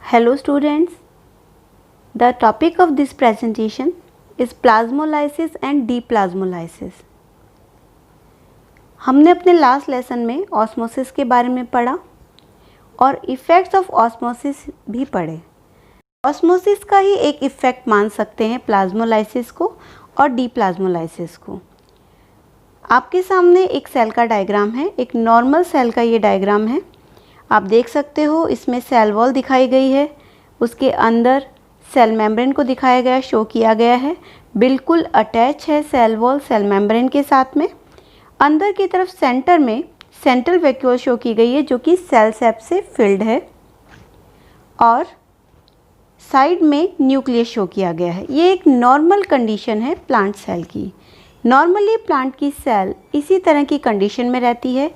Hello students, the topic of this presentation is plasmolysis and deplasmolysis. हमने अपने last lesson में osmosis के बारे में पढ़ा और इफ़ेक्ट्स ऑफ ऑस्मोसिस भी पढ़े। ऑस्मोसिस का ही एक इफ़ेक्ट मान सकते हैं प्लाज्मोलाइसिस को और डीप्लाज्मोलाइसिस को। आपके सामने एक सेल का डायग्राम है, एक नॉर्मल सेल का ये डायग्राम है। आप देख सकते हो इसमें सेल वॉल दिखाई गई है, उसके अंदर सेल मेम्ब्रेन को दिखाया गया, शो किया गया है, बिल्कुल अटैच है सेल वॉल सेल मेम्ब्रेन के साथ में। अंदर की तरफ सेंटर में सेंट्रल वैक्यूल शो की गई है जो कि सेल सेप से फिल्ड है और साइड में न्यूक्लियस शो किया गया है। ये एक नॉर्मल कंडीशन है प्लांट सेल की। नॉर्मली प्लांट की सेल इसी तरह की कंडीशन में रहती है।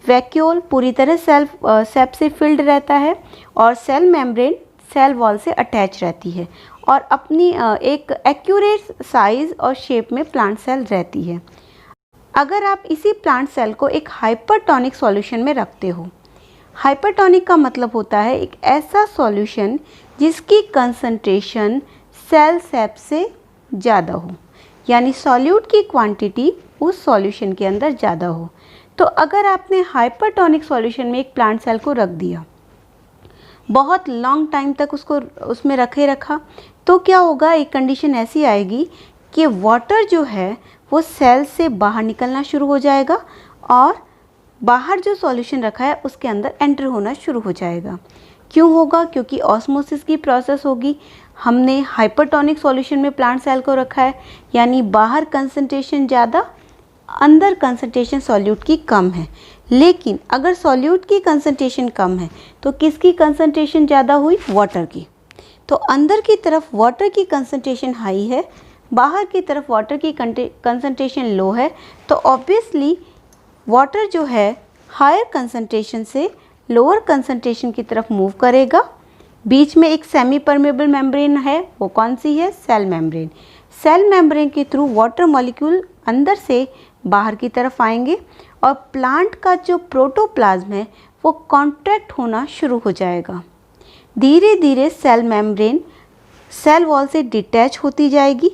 वैक्यूल पूरी तरह सेप से फिल्ड रहता है और सेल मेम्ब्रेन सेल वॉल से अटैच रहती है और अपनी एक एक्यूरेट साइज़ और शेप में प्लांट सेल रहती है। अगर आप इसी प्लांट सेल को एक हाइपरटोनिक सॉल्यूशन में रखते हो, हाइपरटोनिक का मतलब होता है एक ऐसा सॉल्यूशन जिसकी कंसंट्रेशन सेल सेप से ज़्यादा हो, यानी सॉल्यूट की क्वांटिटी उस सॉल्यूशन के अंदर ज़्यादा हो। तो अगर आपने हाइपरटोनिक सॉल्यूशन में एक प्लांट सेल को रख दिया, बहुत लॉन्ग टाइम तक उसको उसमें रखा, तो क्या होगा, एक कंडीशन ऐसी आएगी कि वाटर जो है वो सेल से बाहर निकलना शुरू हो जाएगा और बाहर जो सॉल्यूशन रखा है उसके अंदर एंटर होना शुरू हो जाएगा। क्यों होगा? क्योंकि ऑस्मोसिस की प्रोसेस होगी। हमने हाइपरटोनिक सॉल्यूशन में प्लांट सेल को रखा है, यानी बाहर कंसंट्रेशन ज़्यादा, अंदर कंसंट्रेशन सॉल्यूट की कम है। लेकिन अगर सॉल्यूट की कंसंट्रेशन कम है तो किसकी कंसंट्रेशन ज़्यादा हुई? वाटर की। तो अंदर की तरफ वाटर की कंसंट्रेशन हाई है, बाहर की तरफ वाटर की कंसंट्रेशन लो है, तो ऑब्वियसली वाटर जो है हायर कंसंट्रेशन से लोअर कंसंट्रेशन की तरफ मूव करेगा। बीच में एक सेमी परमेबल मेम्ब्रेन है, वो कौन सी है? Cell membrane. सेल मेम्ब्रेन के थ्रू वाटर मॉलिक्यूल अंदर से बाहर की तरफ आएंगे और प्लांट का जो प्रोटोप्लाज्म है वो कॉन्ट्रैक्ट होना शुरू हो जाएगा। धीरे धीरे सेल मेम्ब्रेन सेल वॉल से डिटैच होती जाएगी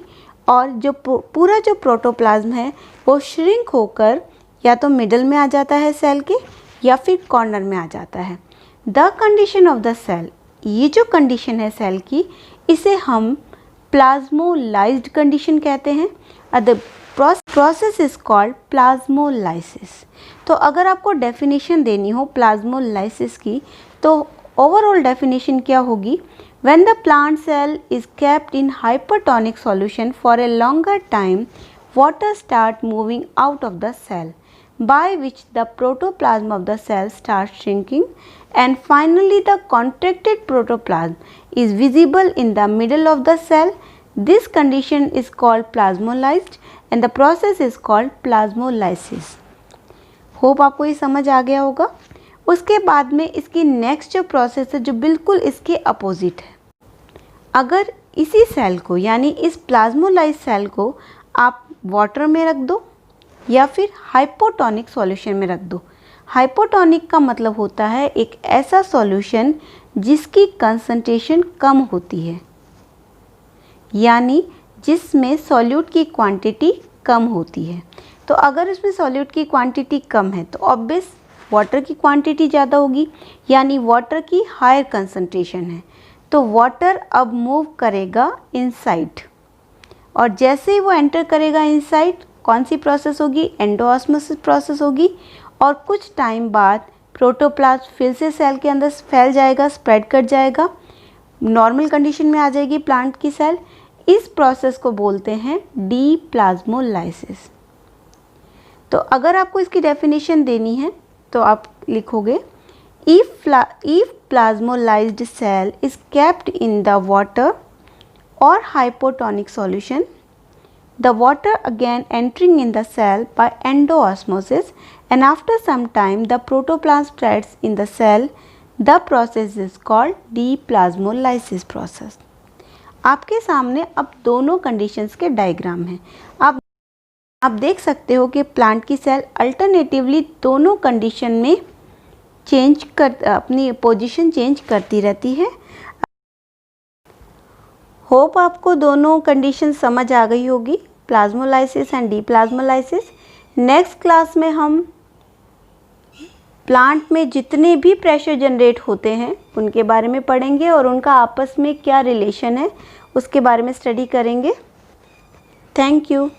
और जो पूरा जो प्रोटोप्लाज्म है वो श्रिंक होकर या तो मिडल में आ जाता है सेल के या फिर कॉर्नर में आ जाता है। The condition of the cell, ये जो कंडीशन है सेल की, इसे हम प्लाज्मोलाइज्ड कंडीशन कहते हैं। The process is called plasmolysis. तो अगर आपको डेफिनेशन देनी हो प्लाज्मोलाइसिस की, तो ओवरऑल डेफिनेशन क्या होगी? When the plant cell is kept in hypertonic solution for a longer time, water start moving out of the cell, by which the protoplasm of the cell starts shrinking and finally the contracted protoplasm is visible in the middle of the cell. This condition is called plasmolyzed and the process is called plasmolysis. Hope आपको ये समझ आ गया होगा। उसके बाद में इसकी next जो प्रोसेस है जो बिल्कुल इसके अपोजिट है। अगर इसी सेल को, यानी इस प्लाज्मोलाइज सेल को आप वाटर में रख दो या फिर हाइपोटोनिक सॉल्यूशन में रख दो। हाइपोटोनिक का मतलब होता है एक ऐसा सॉल्यूशन जिसकी कंसंट्रेशन कम होती है, यानी जिसमें सॉल्यूट की क्वांटिटी कम होती है। तो अगर इसमें सॉल्यूट की क्वांटिटी कम है तो ऑब्वियस वाटर की क्वांटिटी ज़्यादा होगी, यानी वाटर की हायर कंसंट्रेशन है। तो वाटर अब मूव करेगा इनसाइड और जैसे ही वो एंटर करेगा इनसाइड, कौन सी प्रोसेस होगी? एंडोऑस्मोसिस प्रोसेस होगी और कुछ टाइम बाद प्रोटोप्लाज्म फिर से सेल के अंदर फैल जाएगा, स्प्रेड कर जाएगा, नॉर्मल कंडीशन में आ जाएगी प्लांट की सेल। इस प्रोसेस को बोलते हैं डीप्लाज्मोलाइसिस। तो अगर आपको इसकी डेफिनेशन देनी है तो आप लिखोगे, if plasmolysed cell is kept in the water और hypotonic solution, the water again entering in the cell by endoosmosis, and after some time the protoplasm spreads in the cell. The process is called deplasmolysis process. आपके सामने अब दोनों conditions के diagram हैं। आप देख सकते हो कि प्लांट की सेल अल्टरनेटिवली दोनों कंडीशन में अपनी पोजीशन चेंज करती रहती है। होप आपको दोनों कंडीशन समझ आ गई होगी, प्लाज्मोलाइसिस एंड डीप्लाज्मोलाइसिस। नेक्स्ट क्लास में हम प्लांट में जितने भी प्रेशर जनरेट होते हैं उनके बारे में पढ़ेंगे और उनका आपस में क्या रिलेशन है उसके बारे में स्टडी करेंगे। Thank you.